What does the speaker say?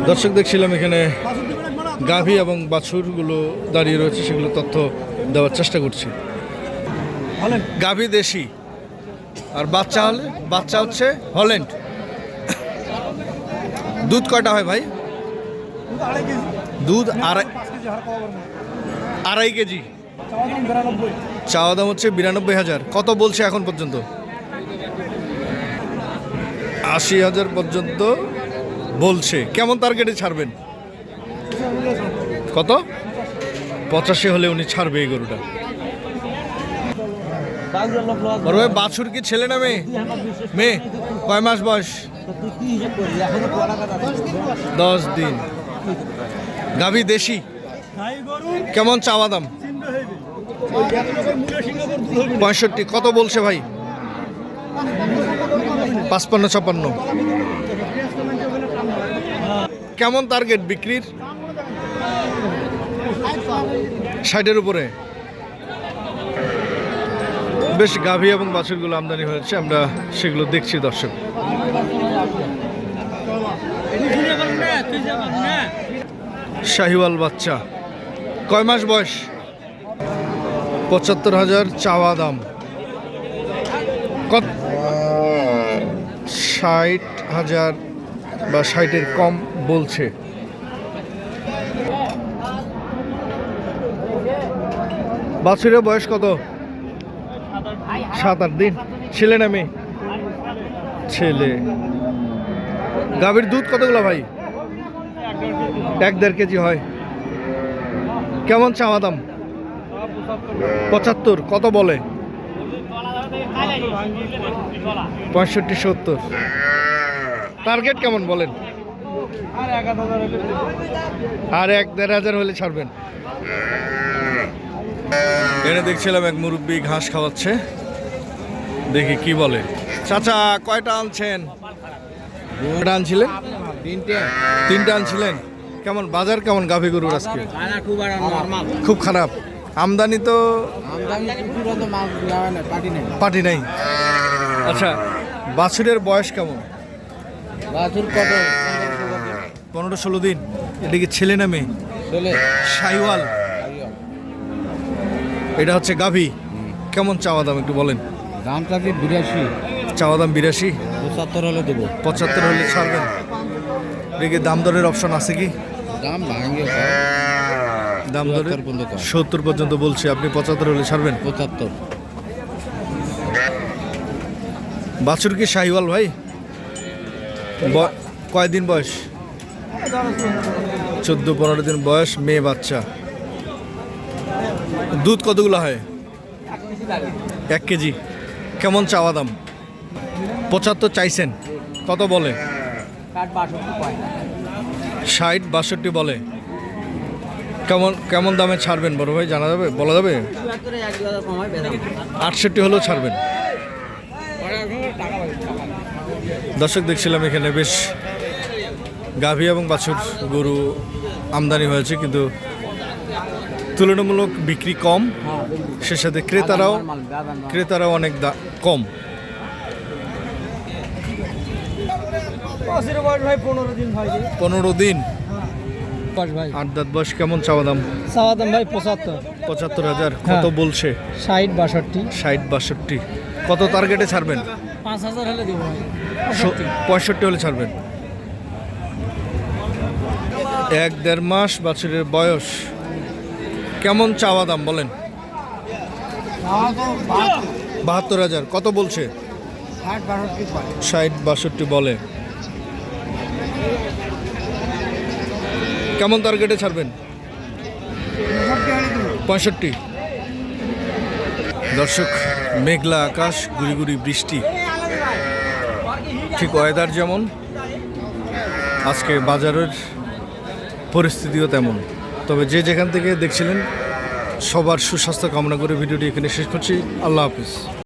দর্শক দেখছিলাম এখানে গাভী এবং বাছুরগুলো দাঁড়িয়ে রয়েছে, সেগুলো তথ্য দেওয়ার চেষ্টা করছি। গাভী দেশি আর বাচ্চা হচ্ছে হল্যান্ড। দুধ কয়টা হয় ভাই? দুধ আড়াই কেজি। চাওয়া দাম হচ্ছে 92,000। কত বলছে এখন পর্যন্ত? 80,000 পর্যন্ত বলছে। কেমন টার্গেটে ছাড়বেন? কত? 85 হলে উনি ছাড়বে এই গরুটা। বাছুর কি ছেলে না মেয়ে? মেয়ে। কয় মাস বয়স? 10 দিন। গাভী দেশি। কেমন চাওয়া দাম? 65। কত বলছে ভাই? 55-56। কেমন টার্গেট বিক্রির? 60-এর উপরে। বেশ গাভী এবং বাছুরগুলো আমদানি হয়েছে, আমরা সেগুলো দেখছি দর্শক। শাহিওয়াল বাচ্চা। কয় মাস বয়স? 75,000 চাওয়া দাম। কত? 60,000 বা 60-এর কম বলছে। বাছুরের বয়স কত? 7-8 দিন। ছেলে না মেয়ে? ছেলে। গাভীর দুধ কতগুলো ভাই? 1-1.5 কেজি হয়। কেমন চাওয়া দাম? 75। কত বলে? 65-70। টার্গেট কেমন বলেন? আর 1-1.5 হলে ছাড়বেন। এনে দেখছিলাম এক মুরব্বী ঘাস খাওয়াচ্ছে, দেখি কি বলে। চাচা কয়টা আনছেন? কয়টা আনছিলেন? 3টে আনছিলেন। কেমন বাজার কেমন গাভী গরুর আজকে? খুব খারাপ। আমদানি তো পাটি নাই। আচ্ছা, বাছুরের বয়স কেমন? 15-16 দিন। এটা কি ছেলে না মেয়ে? শাহিওয়াল। এটা হচ্ছে গাভী। কেমন চাওয়া দাম একটু বলেন? দামটা কি 82। চাওয়া দাম 82। 75 হলে দেবো। 75 হলে ছাড়বেন। দেখি দাম দরের অপশন আছে কি? দাম ভাঙে। দাম দরে 70 পর্যন্ত বলছে, আপনি 75 হলে ছাড়বেন? 75। বাছুর কি শাহিওয়াল ভাই? কয়দিন বয়স? 14-15 দিন বয়স। মেয়ে বাচ্চা। দুধ কতগুলো হয়? 1 কেজি। কেমন চাওয়া দাম? 75 চাইছেন। কত বলে? 60-62 বলে। কেমন দামে ছাড়বেন বড় ভাই, জানা যাবে? বলা যাবে? 68 হলেও ছাড়বেন। দর্শক দেখছিলাম এখানে বেশ গাভী এবং বাছুর গরু আমদানি হয়েছে, কিন্তু তুলনামূলক বিক্রি কম, সে সাথে ক্রেতারাও অনেক কম। 15 দিন। 8 দাঁত বয়স। কেমন চাওয়া দাম? চাওয়া দাম ভাই 75,000। কত বলছে? 60-62। কত টার্গেটে ছাড়বেন? 5,000 হলে দেবো ভাই। 65 হলে ছাড়বেন। 1-1.5 মাস বাছুরের বয়স। কেমন চাওয়া দাম বলেন? 72,000। কত বলছে? 60-62 বলে। কেমন টার্গেটে ছাড়বেন? 65। দর্শক, মেঘলা আকাশ, গুড়ি গুড়ি বৃষ্টি, ঠিক ওয়েদার যেমন, আজকে বাজারের পরিস্থিতিও তেমন। তবে যে যেখান থেকে দেখছিলেন, সবার সুস্বাস্থ্য কামনা করে ভিডিওটি এখানে শেষ করছি। আল্লাহ হাফিজ।